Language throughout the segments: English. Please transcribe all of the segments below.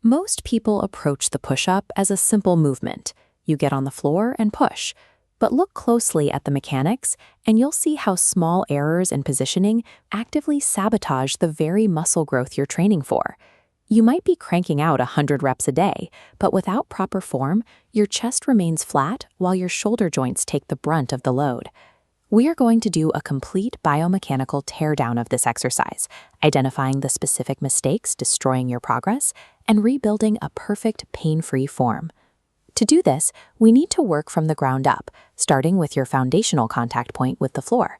Most people approach the push-up as a simple movement. You get on the floor and push. But look closely at the mechanics, and you'll see how small errors in positioning actively sabotage the very muscle growth you're training for. You might be cranking out 100 reps a day, but without proper form, your chest remains flat while your shoulder joints take the brunt of the load. We are going to do a complete biomechanical teardown of this exercise, identifying the specific mistakes destroying your progress and rebuilding a perfect pain-free form. To do this, we need to work from the ground up, starting with your foundational contact point with the floor.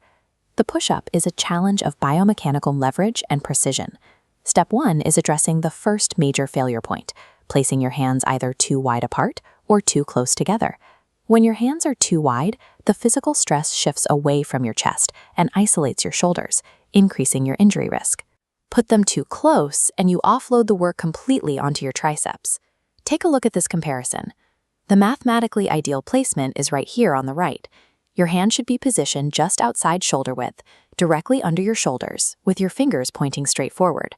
The push-up is a challenge of biomechanical leverage and precision. Step 1 is addressing the first major failure point, placing your hands either too wide apart or too close together. When your hands are too wide, the physical stress shifts away from your chest and isolates your shoulders, increasing your injury risk. Put them too close, and you offload the work completely onto your triceps. Take a look at this comparison. The mathematically ideal placement is right here on the right. Your hand should be positioned just outside shoulder width, directly under your shoulders, with your fingers pointing straight forward.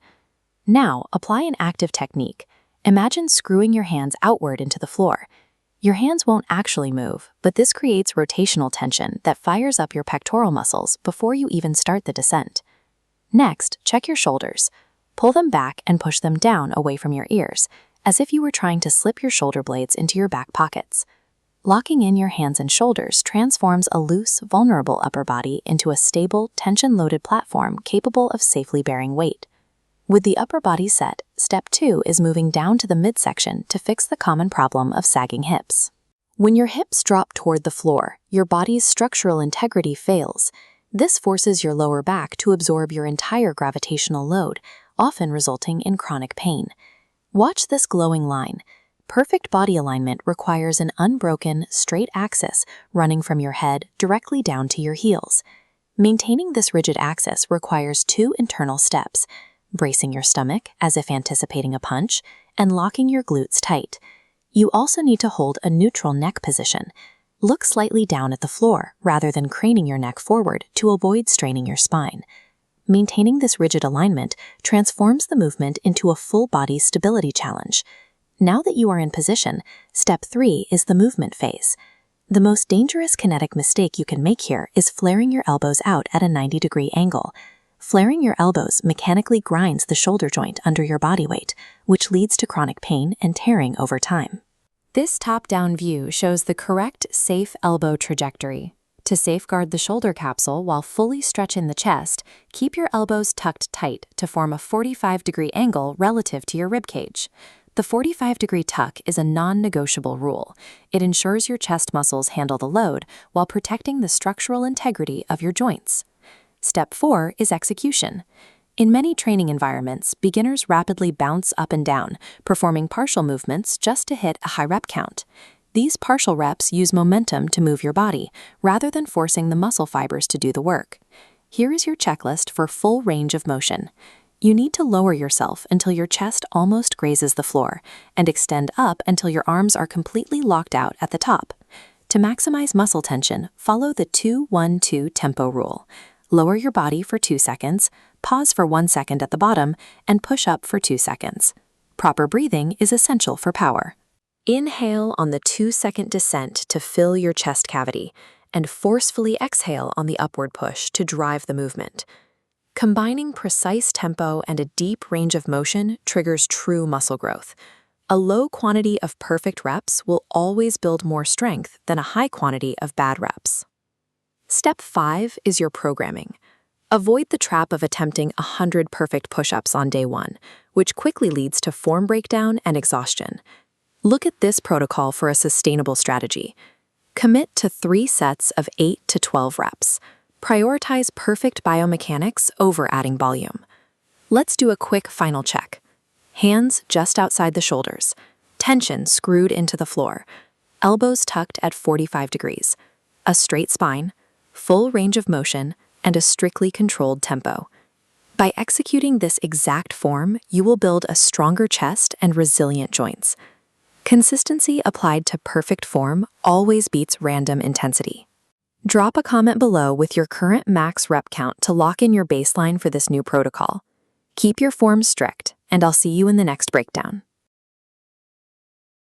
Now, apply an active technique. Imagine screwing your hands outward into the floor. Your hands won't actually move, but this creates rotational tension that fires up your pectoral muscles before you even start the descent. Next, check your shoulders. Pull them back and push them down away from your ears, as if you were trying to slip your shoulder blades into your back pockets. Locking in your hands and shoulders transforms a loose, vulnerable upper body into a stable, tension-loaded platform capable of safely bearing weight. With the upper body set, step 2 is moving down to the midsection to fix the common problem of sagging hips. When your hips drop toward the floor, your body's structural integrity fails. This forces your lower back to absorb your entire gravitational load, often resulting in chronic pain. Watch this glowing line. Perfect body alignment requires an unbroken, straight axis running from your head directly down to your heels. Maintaining this rigid axis requires 2 internal steps: bracing your stomach as if anticipating a punch, and locking your glutes tight. You also need to hold a neutral neck position. Look slightly down at the floor rather than craning your neck forward to avoid straining your spine. Maintaining this rigid alignment transforms the movement into a full-body stability challenge. Now that you are in position, step 3 is the movement phase. The most dangerous kinetic mistake you can make here is flaring your elbows out at a 90-degree angle. Flaring your elbows mechanically grinds the shoulder joint under your body weight, which leads to chronic pain and tearing over time. This top-down view shows the correct, safe elbow trajectory. To safeguard the shoulder capsule while fully stretching the chest, keep your elbows tucked tight to form a 45-degree angle relative to your ribcage. The 45-degree tuck is a non-negotiable rule. It ensures your chest muscles handle the load while protecting the structural integrity of your joints. Step 4 is execution. In many training environments, beginners rapidly bounce up and down, performing partial movements just to hit a high rep count. These partial reps use momentum to move your body, rather than forcing the muscle fibers to do the work. Here is your checklist for full range of motion. You need to lower yourself until your chest almost grazes the floor, and extend up until your arms are completely locked out at the top. To maximize muscle tension, follow the 2-1-2 tempo rule. Lower your body for 2 seconds, pause for 1 second at the bottom, and push up for 2 seconds. Proper breathing is essential for power. Inhale on the 2-second descent to fill your chest cavity, and forcefully exhale on the upward push to drive the movement. Combining precise tempo and a deep range of motion triggers true muscle growth. A low quantity of perfect reps will always build more strength than a high quantity of bad reps. Step 5 is your programming. Avoid the trap of attempting 100 perfect push-ups on day 1, which quickly leads to form breakdown and exhaustion. Look at this protocol for a sustainable strategy. Commit to 3 sets of 8 to 12 reps. Prioritize perfect biomechanics over adding volume. Let's do a quick final check. Hands just outside the shoulders. Tension screwed into the floor. Elbows tucked at 45 degrees. A straight spine, full range of motion, and a strictly controlled tempo. By executing this exact form, you will build a stronger chest and resilient joints. Consistency applied to perfect form always beats random intensity. Drop a comment below with your current max rep count to lock in your baseline for this new protocol. Keep your form strict, and I'll see you in the next breakdown.